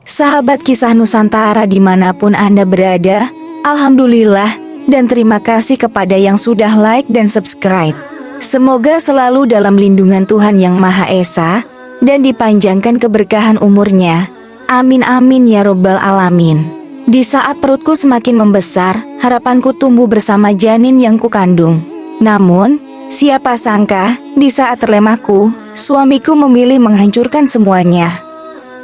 Sahabat Kisah Nusantara dimanapun Anda berada, Alhamdulillah dan terima kasih kepada yang sudah like dan subscribe. Semoga selalu dalam lindungan Tuhan Yang Maha Esa dan dipanjangkan keberkahan umurnya. Amin amin ya robbal alamin. Di saat perutku semakin membesar, harapanku tumbuh bersama janin yang kukandung. Namun, siapa sangka di saat terlemahku, suamiku memilih menghancurkan semuanya.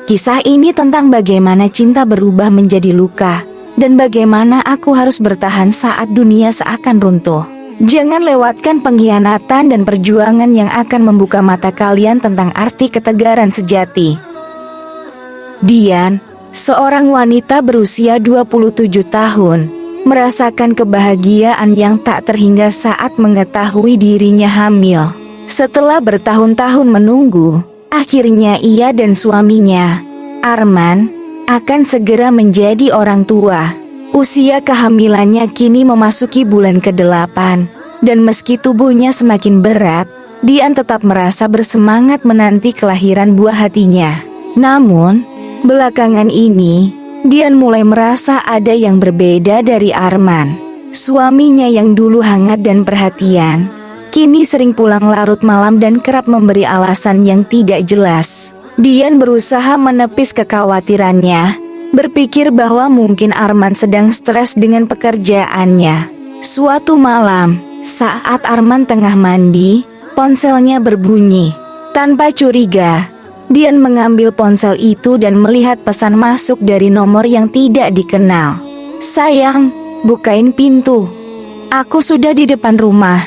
Kisah ini tentang bagaimana cinta berubah menjadi luka dan bagaimana aku harus bertahan saat dunia seakan runtuh. Jangan lewatkan pengkhianatan dan perjuangan yang akan membuka mata kalian tentang arti ketegaran sejati. Dian, seorang wanita berusia 27 tahun, merasakan kebahagiaan yang tak terhingga saat mengetahui dirinya hamil. Setelah bertahun-tahun menunggu, akhirnya ia dan suaminya, Arman, akan segera menjadi orang tua. Usia kehamilannya kini memasuki bulan ke-8, dan meski tubuhnya semakin berat, Dian tetap merasa bersemangat menanti kelahiran buah hatinya. Namun, belakangan ini, Dian mulai merasa ada yang berbeda dari Arman. Suaminya yang dulu hangat dan perhatian, kini sering pulang larut malam dan kerap memberi alasan yang tidak jelas. Dian berusaha menepis kekhawatirannya, berpikir bahwa mungkin Arman sedang stres dengan pekerjaannya. Suatu malam, saat Arman tengah mandi, ponselnya berbunyi. Tanpa curiga, Dian mengambil ponsel itu dan melihat pesan masuk dari nomor yang tidak dikenal. "Sayang, bukain pintu. Aku sudah di depan rumah."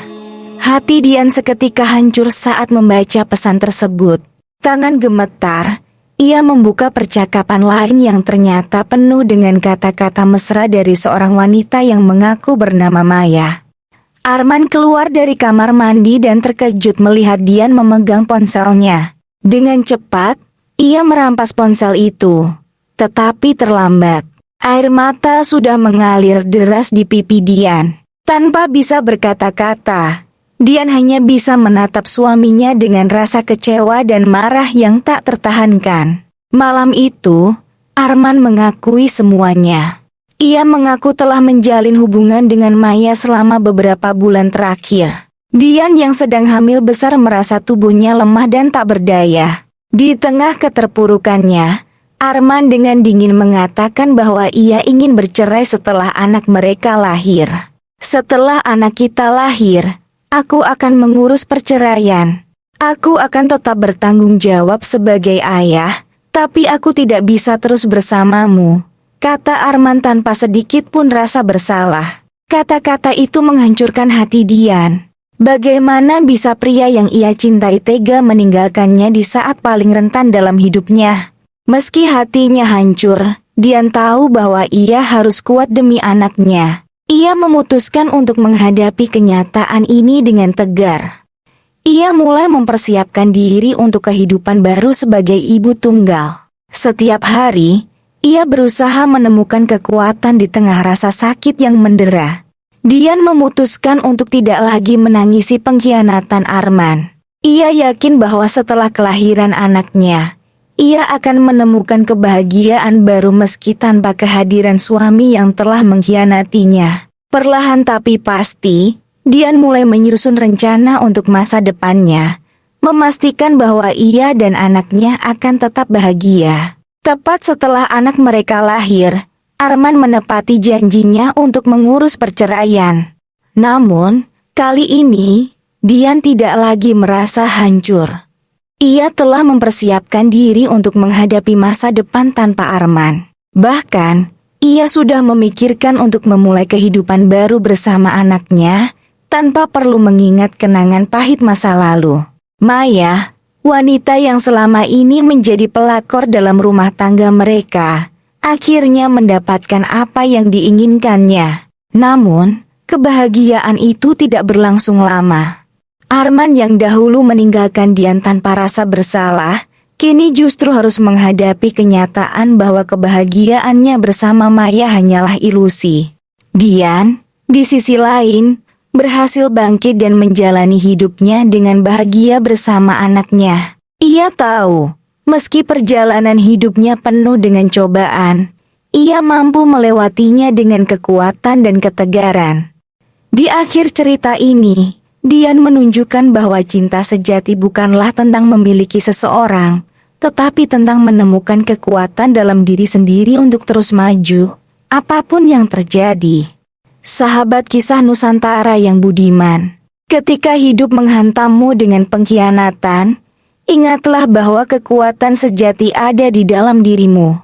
Hati Dian seketika hancur saat membaca pesan tersebut. Tangan gemetar, ia membuka percakapan lain yang ternyata penuh dengan kata-kata mesra dari seorang wanita yang mengaku bernama Maya. Arman keluar dari kamar mandi dan terkejut melihat Dian memegang ponselnya. Dengan cepat, ia merampas ponsel itu. Tetapi terlambat. Air mata sudah mengalir deras di pipi Dian. Tanpa bisa berkata-kata, Dian hanya bisa menatap suaminya dengan rasa kecewa dan marah yang tak tertahankan. Malam itu, Arman mengakui semuanya. Ia mengaku telah menjalin hubungan dengan Maya selama beberapa bulan terakhir. Dian yang sedang hamil besar merasa tubuhnya lemah dan tak berdaya. Di tengah keterpurukannya, Arman dengan dingin mengatakan bahwa ia ingin bercerai setelah anak mereka lahir. "Setelah anak kita lahir, aku akan mengurus perceraian. Aku akan tetap bertanggung jawab sebagai ayah, tapi aku tidak bisa terus bersamamu," kata Arman tanpa sedikit pun rasa bersalah. Kata-kata itu menghancurkan hati Dian. Bagaimana bisa pria yang ia cintai tega meninggalkannya di saat paling rentan dalam hidupnya? Meski hatinya hancur, Dian tahu bahwa ia harus kuat demi anaknya. Ia memutuskan untuk menghadapi kenyataan ini dengan tegar. Ia mulai mempersiapkan diri untuk kehidupan baru sebagai ibu tunggal. Setiap hari, ia berusaha menemukan kekuatan di tengah rasa sakit yang mendera. Dian memutuskan untuk tidak lagi menangisi pengkhianatan Arman. Ia yakin bahwa setelah kelahiran anaknya, ia akan menemukan kebahagiaan baru meski tanpa kehadiran suami yang telah mengkhianatinya. Perlahan tapi pasti, Dian mulai menyusun rencana untuk masa depannya, memastikan bahwa ia dan anaknya akan tetap bahagia. Tepat setelah anak mereka lahir, Arman menepati janjinya untuk mengurus perceraian. Namun, kali ini, Dian tidak lagi merasa hancur. Ia telah mempersiapkan diri untuk menghadapi masa depan tanpa Arman. Bahkan, ia sudah memikirkan untuk memulai kehidupan baru bersama anaknya, tanpa perlu mengingat kenangan pahit masa lalu. Maya, wanita yang selama ini menjadi pelakor dalam rumah tangga mereka, akhirnya mendapatkan apa yang diinginkannya. Namun, kebahagiaan itu tidak berlangsung lama. Arman yang dahulu meninggalkan Dian tanpa rasa bersalah, kini justru harus menghadapi kenyataan bahwa kebahagiaannya bersama Maya hanyalah ilusi. Dian, di sisi lain, berhasil bangkit dan menjalani hidupnya dengan bahagia bersama anaknya. Ia tahu Meski perjalanan hidupnya penuh dengan cobaan, ia mampu melewatinya dengan kekuatan dan ketegaran. Di akhir cerita ini, Dian menunjukkan bahwa cinta sejati bukanlah tentang memiliki seseorang, tetapi tentang menemukan kekuatan dalam diri sendiri untuk terus maju, apapun yang terjadi. Sahabat kisah Nusantara yang budiman, ketika hidup menghantammu dengan pengkhianatan, ingatlah bahwa kekuatan sejati ada di dalam dirimu.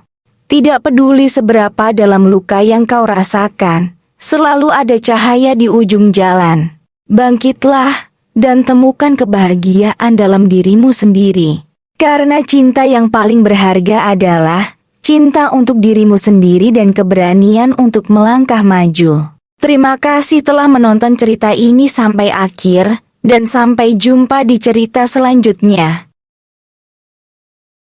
Tidak peduli seberapa dalam luka yang kau rasakan, selalu ada cahaya di ujung jalan. Bangkitlah dan temukan kebahagiaan dalam dirimu sendiri. Karena cinta yang paling berharga adalah cinta untuk dirimu sendiri dan keberanian untuk melangkah maju. Terima kasih telah menonton cerita ini sampai akhir, dan sampai jumpa di cerita selanjutnya.